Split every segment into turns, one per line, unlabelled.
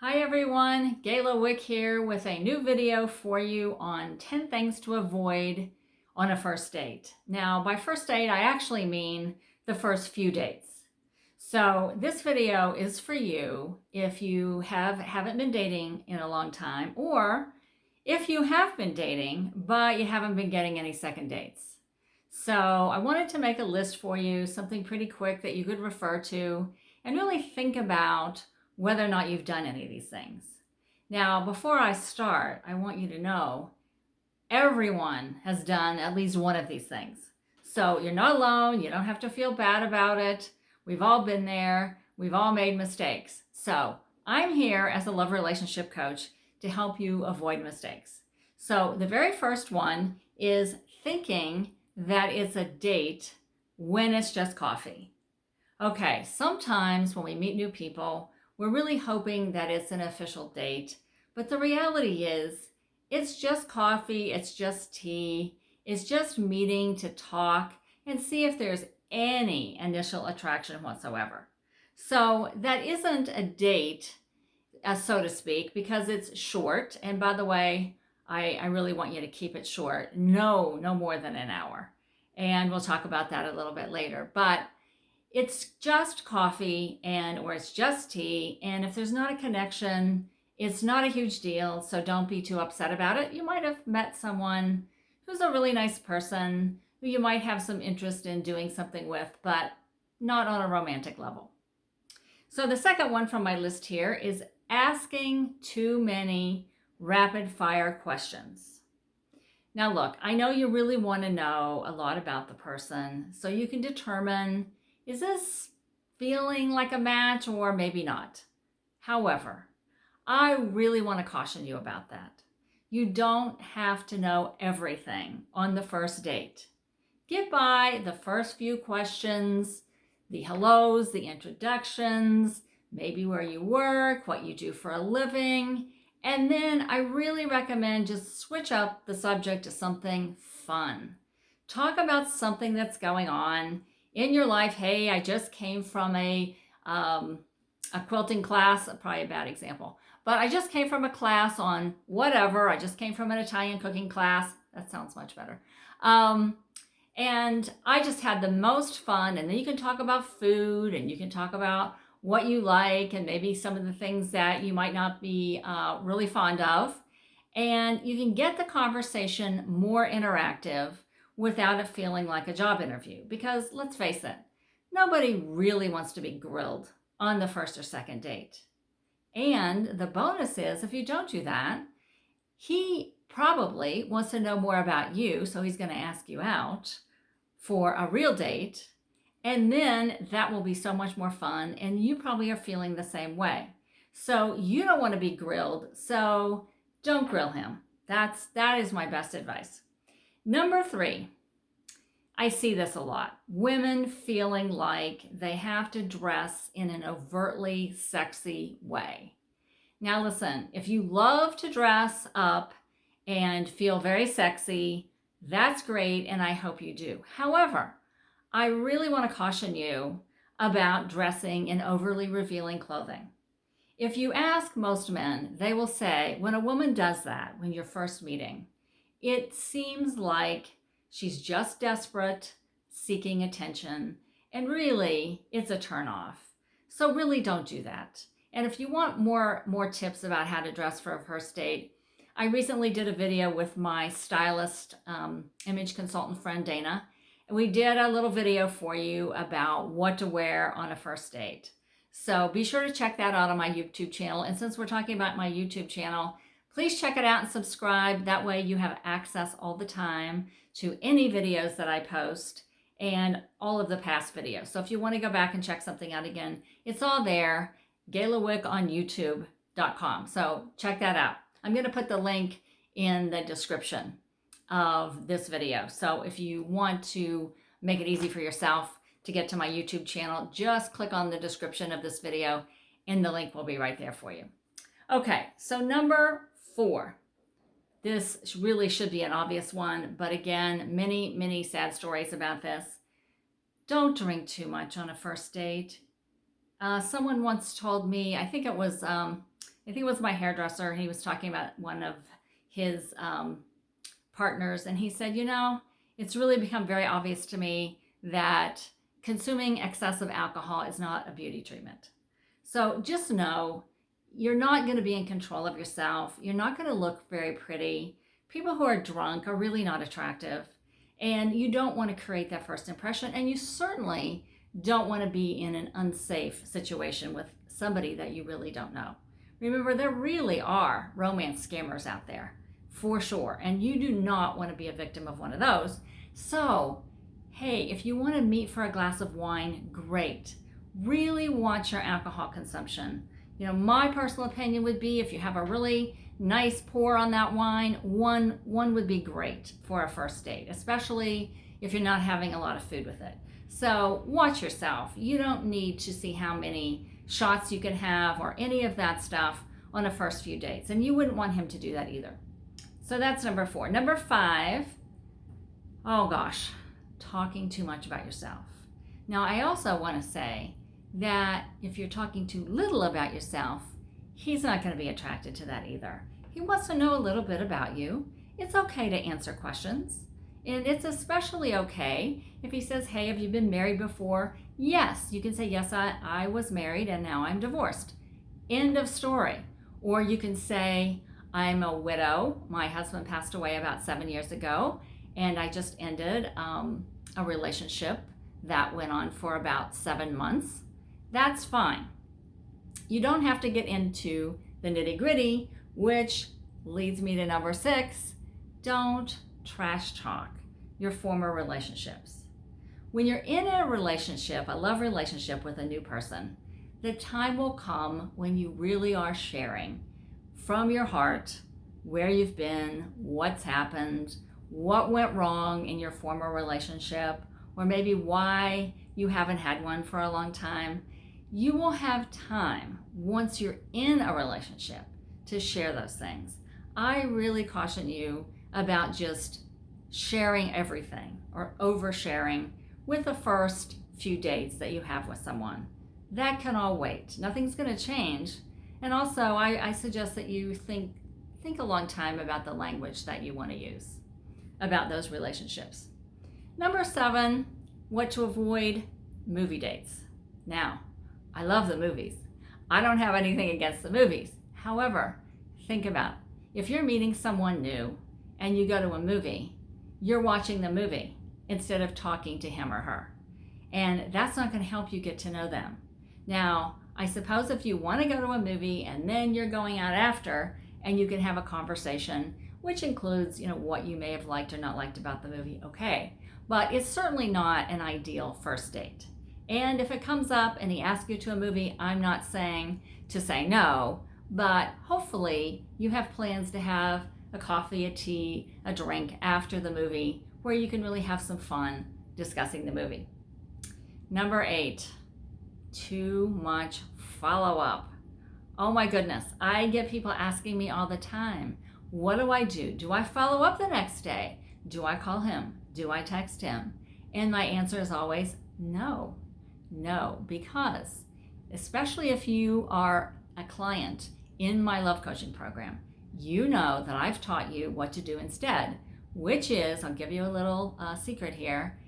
Hi everyone, Gayla Wick here with a new video for you on 10 things to avoid on a first date. Now, by first date, I actually mean the first few dates. So this video is for you if you haven't been dating in a long time, or if you have been dating, but you haven't been getting any second dates. So I wanted to make a list for you, something pretty quick that you could refer to and really think about whether or not you've done any of these things. Now, before I start, I want you to know everyone has done at least one of these things. So you're not alone. You don't have to feel bad about it. We've all been there. We've all made mistakes. So I'm here as a love relationship coach to help you avoid mistakes. So the very first one is thinking that it's a date when it's just coffee. Okay, sometimes when we meet new people, we're really hoping that it's an official date, but the reality is it's just coffee, it's just tea, it's just meeting to talk and see if there's any initial attraction whatsoever. So that isn't a date, so to speak, because it's short. And by the way, I really want you to keep it short. No more than an hour. And we'll talk about that a little bit later. But it's just coffee or it's just tea. And if there's not a connection, it's not a huge deal. So don't be too upset about it. You might have met someone who's a really nice person who you might have some interest in doing something with, but not on a romantic level. So the second one from my list here is asking too many rapid fire questions. Now look, I know you really want to know a lot about the person so you can determine, is this feeling like a match or maybe not? However, I really want to caution you about that. You don't have to know everything on the first date. Get by the first few questions, the hellos, the introductions, maybe where you work, what you do for a living, and then I really recommend just switch up the subject to something fun. Talk about something that's going on in your life. Hey, I just came from a quilting class, probably a bad example, but I just came from a class on whatever. I just came from an Italian cooking class. That sounds much better. And I just had the most fun. And then you can talk about food and you can talk about what you like and maybe some of the things that you might not be really fond of. And you can get the conversation more interactive without it feeling like a job interview. Because let's face it, nobody really wants to be grilled on the first or second date. And the bonus is if you don't do that, he probably wants to know more about you. So he's going to ask you out for a real date. And then that will be so much more fun. And you probably are feeling the same way. So you don't want to be grilled. So don't grill him. That is my best advice. Number 3, I see this a lot. Women feeling like they have to dress in an overtly sexy way. Now listen, if you love to dress up and feel very sexy, that's great, and I hope you do. However, I really want to caution you about dressing in overly revealing clothing. If you ask most men, they will say when a woman does that, when you're first meeting, it seems like she's just desperate, seeking attention, and really it's a turnoff. So really don't do that. And if you want more tips about how to dress for a first date, I recently did a video with my stylist, image consultant friend Dana, and we did a little video for you about what to wear on a first date. So be sure to check that out on my YouTube channel. And since we're talking about my YouTube channel, please check it out and subscribe. That way you have access all the time to any videos that I post and all of the past videos. So if you want to go back and check something out again, it's all there, Gayla Wick on YouTube.com. So check that out. I'm going to put the link in the description of this video. So if you want to make it easy for yourself to get to my YouTube channel, just click on the description of this video and the link will be right there for you. Okay, so number 4. This really should be an obvious one, but again, many sad stories about this. Don't drink too much on a first date. Someone once told me, I think it was I think it was my hairdresser. He was talking about one of his partners, and he said, it's really become very obvious to me that consuming excessive alcohol is not a beauty treatment. So just know you're not going to be in control of yourself. You're not going to look very pretty. People who are drunk are really not attractive, and you don't want to create that first impression, and you certainly don't want to be in an unsafe situation with somebody that you really don't know. Remember, there really are romance scammers out there, for sure, and you do not want to be a victim of one of those. So, hey, if you want to meet for a glass of wine, great. Really watch your alcohol consumption. My personal opinion would be if you have a really nice pour on that wine, one would be great for a first date, especially if you're not having a lot of food with it. So watch yourself. You don't need to see how many shots you can have or any of that stuff on the first few dates. And you wouldn't want him to do that either. So that's number 4. Number 5, oh gosh, talking too much about yourself. Now, I also want to say that if you're talking too little about yourself, he's not going to be attracted to that either. He wants to know a little bit about you. It's okay to answer questions. And it's especially okay if he says, hey, have you been married before? Yes, you can say, yes, I was married and now I'm divorced. End of story. Or you can say, I'm a widow. My husband passed away about 7 years ago, and I just ended a relationship that went on for about 7 months. That's fine. You don't have to get into the nitty-gritty, which leads me to number 6. Don't trash talk your former relationships. When you're in a relationship, a love relationship with a new person, the time will come when you really are sharing from your heart where you've been, what's happened, what went wrong in your former relationship, or maybe why you haven't had one for a long time. You will have time once you're in a relationship to share those things. I really caution you about just sharing everything or oversharing with the first few dates that you have with someone. That can all wait. Nothing's going to change. And also, I suggest that you think a long time about the language that you want to use about those relationships. Number 7, what to avoid: movie dates. Now, I love the movies. I don't have anything against the movies. However, think about it. If you're meeting someone new and you go to a movie, you're watching the movie instead of talking to him or her. And that's not going to help you get to know them. Now, I suppose if you want to go to a movie and then you're going out after and you can have a conversation, which includes, what you may have liked or not liked about the movie, okay. But it's certainly not an ideal first date. And if it comes up and he asks you to a movie, I'm not saying to say no, but hopefully you have plans to have a coffee, a tea, a drink after the movie where you can really have some fun discussing the movie. Number 8, too much follow-up. Oh my goodness, I get people asking me all the time, what do I do? Do I follow up the next day? Do I call him? Do I text him? And my answer is always no, because especially if you are a client in my love coaching program, you know that I've taught you what to do instead, which is, I'll give you a little secret here.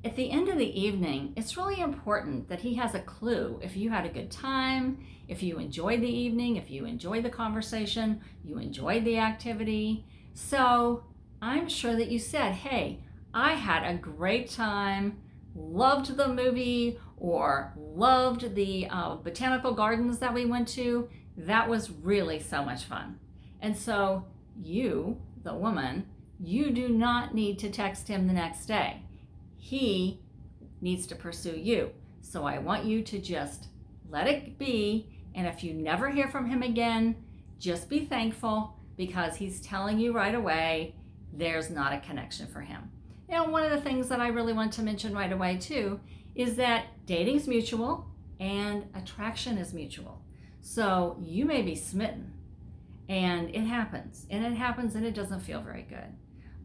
At the end of the evening, it's really important that he has a clue if you had a good time, if you enjoyed the evening, if you enjoyed the conversation, you enjoyed the activity. So I'm sure that you said, hey, I had a great time, loved the movie, or loved the botanical gardens that we went to. That was really so much fun. And so you, the woman, you do not need to text him the next day. He needs to pursue you. So I want you to just let it be. And if you never hear from him again, just be thankful because he's telling you right away there's not a connection for him. And one of the things that I really want to mention right away too is that dating's mutual and attraction is mutual. So you may be smitten and it happens and it doesn't feel very good,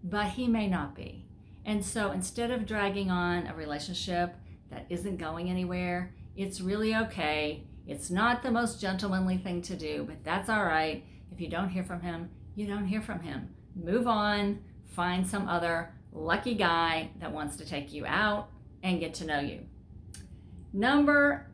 but he may not be. And so instead of dragging on a relationship that isn't going anywhere, it's really okay It's not the most gentlemanly thing to do, but that's all right. If you don't hear from him, you don't hear from him. Move on, find some other lucky guy that wants to take you out and get to know you. Number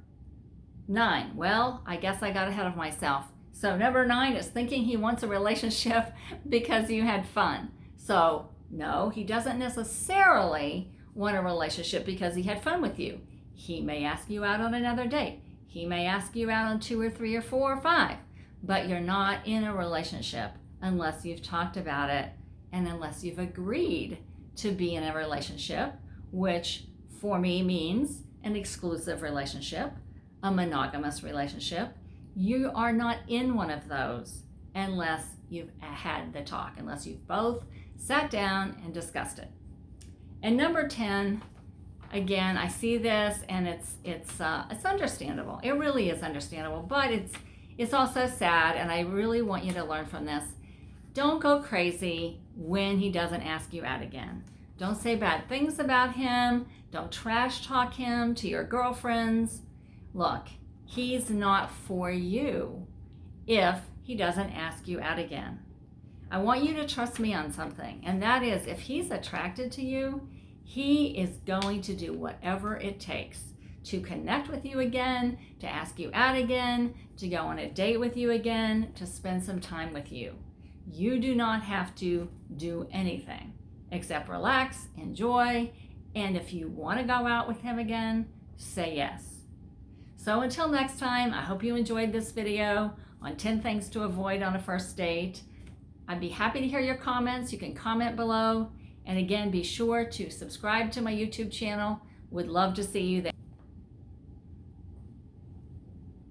9. Well, I guess I got ahead of myself. So number 9 is thinking he wants a relationship because you had fun. So no, he doesn't necessarily want a relationship because he had fun with you. He may ask you out on another date. He may ask you out on 2 or 3 or 4 or 5, but you're not in a relationship unless you've talked about it and unless you've agreed to be in a relationship, which for me means an exclusive relationship, a monogamous relationship. You are not in one of those unless you've had the talk, unless you've both sat down and discussed it. And number 10, again, I see this and it's understandable. It really is understandable, but it's also sad, and I really want you to learn from this. Don't go crazy when he doesn't ask you out again. Don't say bad things about him. Don't trash talk him to your girlfriends. Look, he's not for you if he doesn't ask you out again. I want you to trust me on something, and that is if he's attracted to you, he is going to do whatever it takes to connect with you again, to ask you out again, to go on a date with you again, to spend some time with you. You do not have to do anything except relax, enjoy, and if you want to go out with him again, say yes. So until next time, I hope you enjoyed this video on 10 things to avoid on a first date. I'd be happy to hear your comments. You can comment below. And again, be sure to subscribe to my YouTube channel. Would love to see you there.